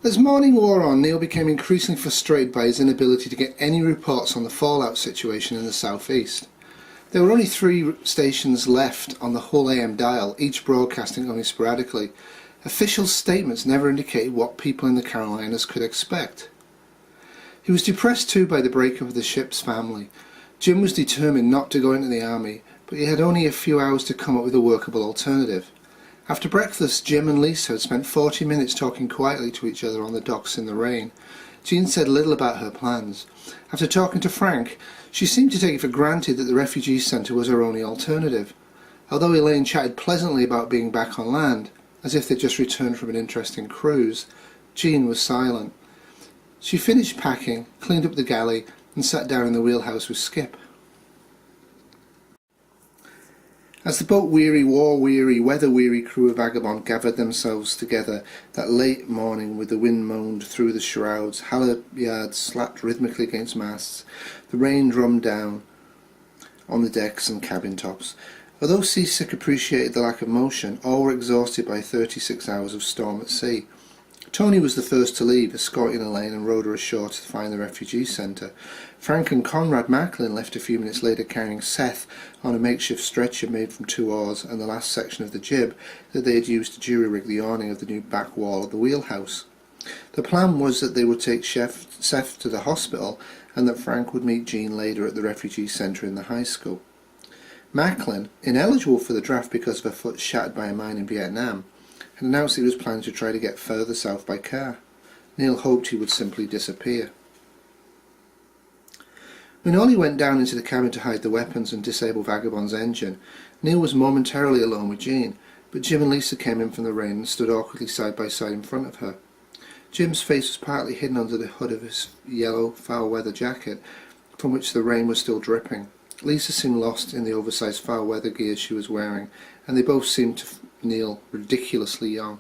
As morning wore on, Neil became increasingly frustrated by his inability to get any reports on the fallout situation in the southeast. There were only 3 stations left on the whole AM dial, each broadcasting only sporadically. Official statements never indicated what people in the Carolinas could expect. He was depressed too by the breakup of the ship's family. Jim was determined not to go into the army, but he had only a few hours to come up with a workable alternative. After breakfast, Jim and Lisa had spent 40 minutes talking quietly to each other on the docks in the rain. Jean said little about her plans. After talking to Frank, she seemed to take it for granted that the refugee centre was her only alternative. Although Elaine chatted pleasantly about being back on land, as if they'd just returned from an interesting cruise, Jean was silent. She finished packing, cleaned up the galley, and sat down in the wheelhouse with Skip. As the boat-weary, war-weary, weather-weary crew of Vagabond gathered themselves together that late morning with the wind moaned through the shrouds, halyards slapped rhythmically against masts, the rain drummed down on the decks and cabin tops. Although Seasick appreciated the lack of motion, all were exhausted by 36 hours of storm at sea. Tony was the first to leave, escorting Elaine and rowed her ashore to find the refugee centre. Frank and Conrad Macklin left a few minutes later carrying Seth on a makeshift stretcher made from 2 oars and the last section of the jib that they had used to jury-rig the awning of the new back wall of the wheelhouse. The plan was that they would take Seth to the hospital and that Frank would meet Jean later at the refugee centre in the high school. Macklin, ineligible for the draft because of a foot shattered by a mine in Vietnam, had announced he was planning to try to get further south by car. Neil hoped he would simply disappear. When Ollie went down into the cabin to hide the weapons and disable Vagabond's engine, Neil was momentarily alone with Jean, but Jim and Lisa came in from the rain and stood awkwardly side by side in front of her. Jim's face was partly hidden under the hood of his yellow, foul-weather jacket, from which the rain was still dripping. Lisa seemed lost in the oversized foul-weather gear she was wearing, and they both seemed to Neil ridiculously young.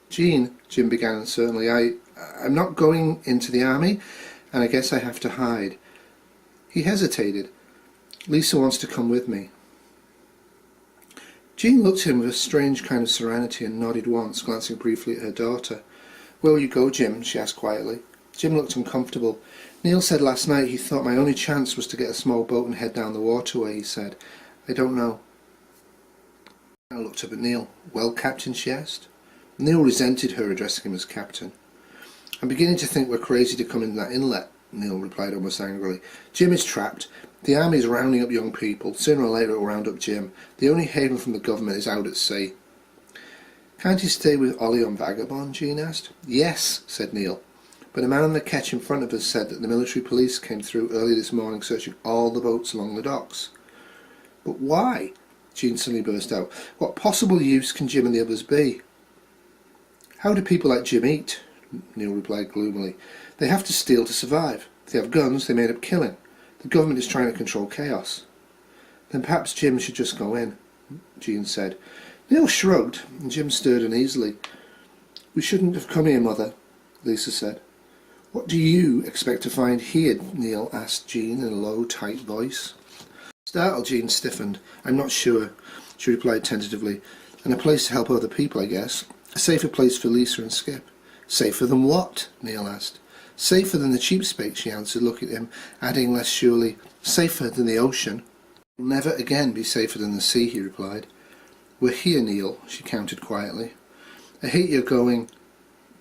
Jean, Jim began uncertainly, I'm not going into the army, and I guess I have to hide. He hesitated. Lisa wants to come with me. Jean looked at him with a strange kind of serenity and nodded once, glancing briefly at her daughter. Where will you go, Jim? She asked quietly. Jim looked uncomfortable. Neil said last night he thought my only chance was to get a small boat and head down the waterway, he said. I don't know. I looked up at Neil. Well, Captain, she asked. Neil resented her addressing him as Captain. I'm beginning to think we're crazy to come in that inlet, Neil replied almost angrily. Jim is trapped. The army is rounding up young people. Sooner or later it will round up Jim. The only haven from the government is out at sea. Can't he stay with Ollie on Vagabond? Jean asked. Yes, said Neil. But a man on the ketch in front of us said that the military police came through early this morning searching all the boats along the docks. But why? Jean suddenly burst out. What possible use can Jim and the others be? How do people like Jim eat? Neil replied gloomily. They have to steal to survive. If they have guns, they may end up killing. The government is trying to control chaos. Then perhaps Jim should just go in, Jean said. Neil shrugged, and Jim stirred uneasily. We shouldn't have come here, Mother, Lisa said. What do you expect to find here? Neil asked Jean in a low, tight voice. Startled, Jean stiffened. I'm not sure, she replied tentatively. And a place to help other people, I guess. A safer place for Lisa and Skip. Safer than what? Neil asked. Safer than the cheapskate, she answered, looking at him, adding less surely, safer than the ocean. We'll never again be safer than the sea, he replied. We're here, Neil, she countered quietly. I hate you're going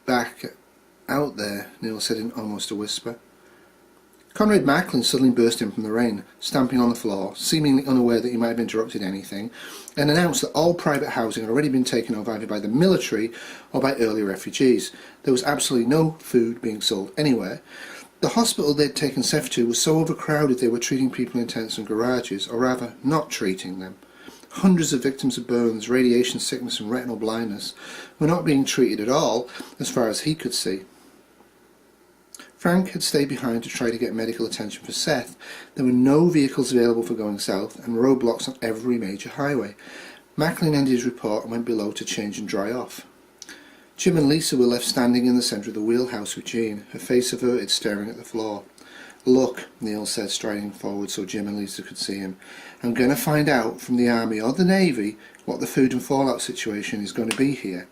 back out there, Neil said in almost a whisper. Conrad Macklin suddenly burst in from the rain, stamping on the floor, seemingly unaware that he might have interrupted anything, and announced that all private housing had already been taken over either by the military or by early refugees. There was absolutely no food being sold anywhere. The hospital they'd taken Seth to was so overcrowded they were treating people in tents and garages, or rather, not treating them. Hundreds of victims of burns, radiation sickness and retinal blindness were not being treated at all, as far as he could see. Frank had stayed behind to try to get medical attention for Seth. There were no vehicles available for going south and roadblocks on every major highway. Macklin ended his report and went below to change and dry off. Jim and Lisa were left standing in the centre of the wheelhouse with Jean, her face averted, staring at the floor. Look, Neil said, striding forward so Jim and Lisa could see him. I'm going to find out from the Army or the Navy what the food and fallout situation is going to be here.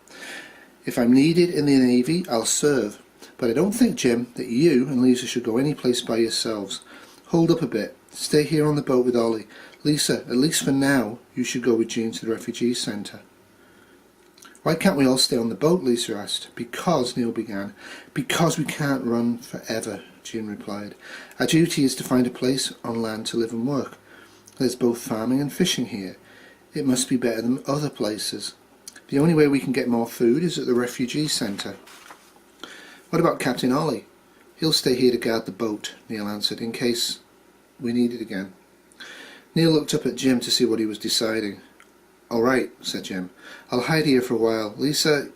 If I'm needed in the Navy, I'll serve. But I don't think, Jim, that you and Lisa should go any place by yourselves. Hold up a bit. Stay here on the boat with Ollie. Lisa, at least for now, you should go with Jean to the refugee centre. Why can't we all stay on the boat? Lisa asked. Because, Neil began. Because we can't run forever, Jean replied. Our duty is to find a place on land to live and work. There's both farming and fishing here. It must be better than other places. The only way we can get more food is at the refugee centre. What about Captain Ollie? He'll stay here to guard the boat, Neil answered, in case we need it again. Neil looked up at Jim to see what he was deciding. All right, said Jim. I'll hide here for a while. Lisa,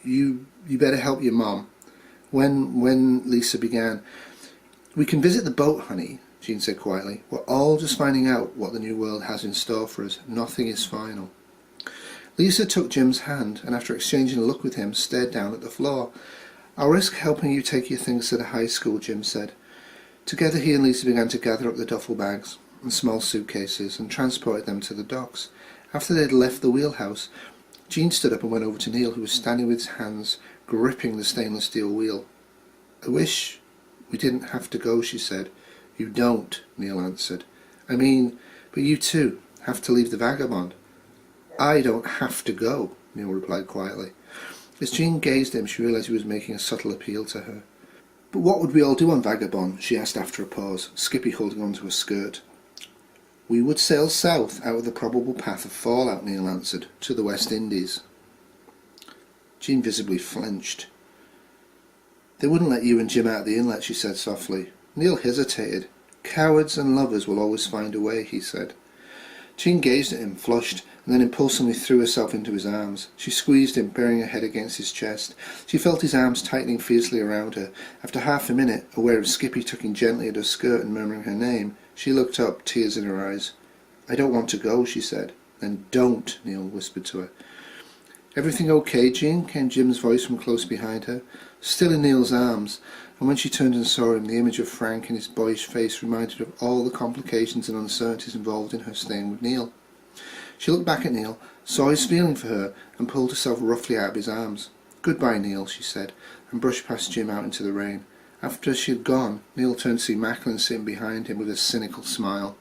you better help your mom. When Lisa began, we can visit the boat, honey, Jean said quietly. We're all just finding out what the new world has in store for us. Nothing is final. Lisa took Jim's hand and after exchanging a look with him, stared down at the floor. I'll risk helping you take your things to the high school, Jim said. Together he and Lisa began to gather up the duffel bags and small suitcases and transported them to the docks. After they had left the wheelhouse, Jean stood up and went over to Neil, who was standing with his hands gripping the stainless steel wheel. I wish we didn't have to go, she said. You don't, Neil answered. I mean, but you too have to leave the Vagabond. I don't have to go, Neil replied quietly. As Jean gazed at him, she realised he was making a subtle appeal to her. But what would we all do on Vagabond? She asked after a pause, Skippy holding on to her skirt. We would sail south out of the probable path of fallout, Neil answered, to the West Indies. Jean visibly flinched. They wouldn't let you and Jim out of the inlet, she said softly. Neil hesitated. Cowards and lovers will always find a way, he said. Jean gazed at him, flushed, and then impulsively threw herself into his arms. She squeezed him, burying her head against his chest. She felt his arms tightening fiercely around her. After half a minute, aware of Skippy tugging gently at her skirt and murmuring her name, she looked up, tears in her eyes. I don't want to go, she said. Then don't, Neil whispered to her. Everything okay, Jean? Came Jim's voice from close behind her. Still in Neil's arms, and when she turned and saw him, the image of Frank and his boyish face reminded her of all the complications and uncertainties involved in her staying with Neil. She looked back at Neil, saw his feeling for her, and pulled herself roughly out of his arms. Goodbye, Neil, she said, and brushed past Jim out into the rain. After she had gone, Neil turned to see Macklin sitting behind him with a cynical smile.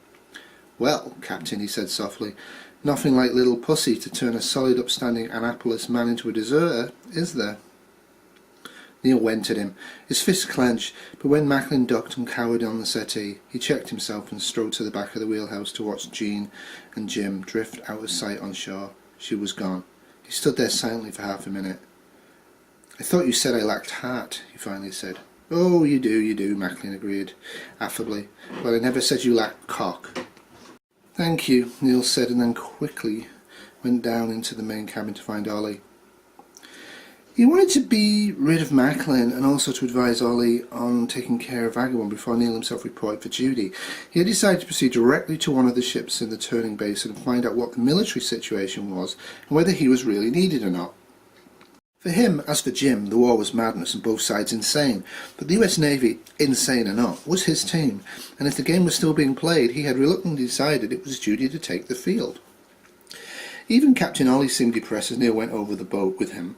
Well, Captain, he said softly, nothing like little pussy to turn a solid upstanding Annapolis man into a deserter, is there? Neil went at him, his fists clenched, but when Macklin ducked and cowered on the settee, he checked himself and strode to the back of the wheelhouse to watch Jean and Jim drift out of sight on shore. She was gone. He stood there silently for half a minute. I thought you said I lacked heart, he finally said. Oh, you do, Macklin agreed, affably. But I never said you lacked cock. Thank you, Neil said, and then quickly went down into the main cabin to find Ollie. He wanted to be rid of Macklin and also to advise Ollie on taking care of Vagabond before Neil himself reported for duty. He had decided to proceed directly to one of the ships in the turning basin and find out what the military situation was and whether he was really needed or not. For him, as for Jim, the war was madness and both sides insane, but the US Navy, insane or not, was his team, and if the game was still being played, he had reluctantly decided it was his duty to take the field. Even Captain Ollie seemed depressed as Neil went over the boat with him.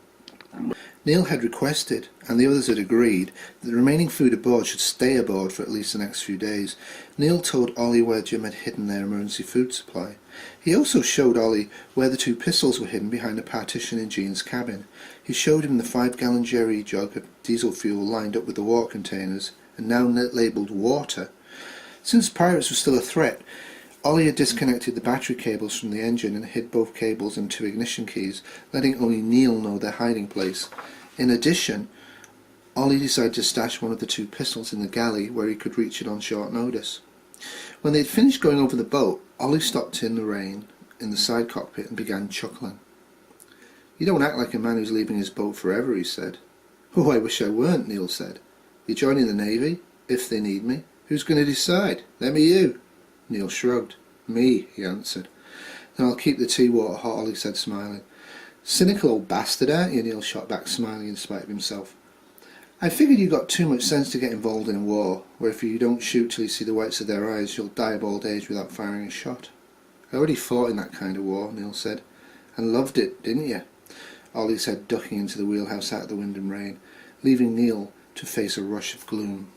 Neil had requested, and the others had agreed, that the remaining food aboard should stay aboard for at least the next few days. Neil told Ollie where Jim had hidden their emergency food supply. He also showed Ollie where the 2 pistols were hidden behind a partition in Jean's cabin. He showed him the 5-gallon jerry jug of diesel fuel lined up with the water containers, and now labelled water. Since pirates were still a threat, Ollie had disconnected the battery cables from the engine and hid both cables and 2 ignition keys, letting only Neil know their hiding place. In addition, Ollie decided to stash one of the 2 pistols in the galley where he could reach it on short notice. When they had finished going over the boat, Ollie stopped in the rain in the side cockpit and began chuckling. You don't act like a man who's leaving his boat forever, he said. Oh, I wish I weren't, Neil said. You're joining the Navy, if they need me. Who's going to decide? Them or you? Neil shrugged. Me, he answered. Then I'll keep the tea water hot, Ollie said, smiling. Cynical old bastard, aren't you? Neil shot back, smiling in spite of himself. I figured you got too much sense to get involved in a war, where if you don't shoot till you see the whites of their eyes, you'll die of old age without firing a shot. I already fought in that kind of war, Neil said. And loved it, didn't you? Ollie said, ducking into the wheelhouse out of the wind and rain, leaving Neil to face a rush of gloom.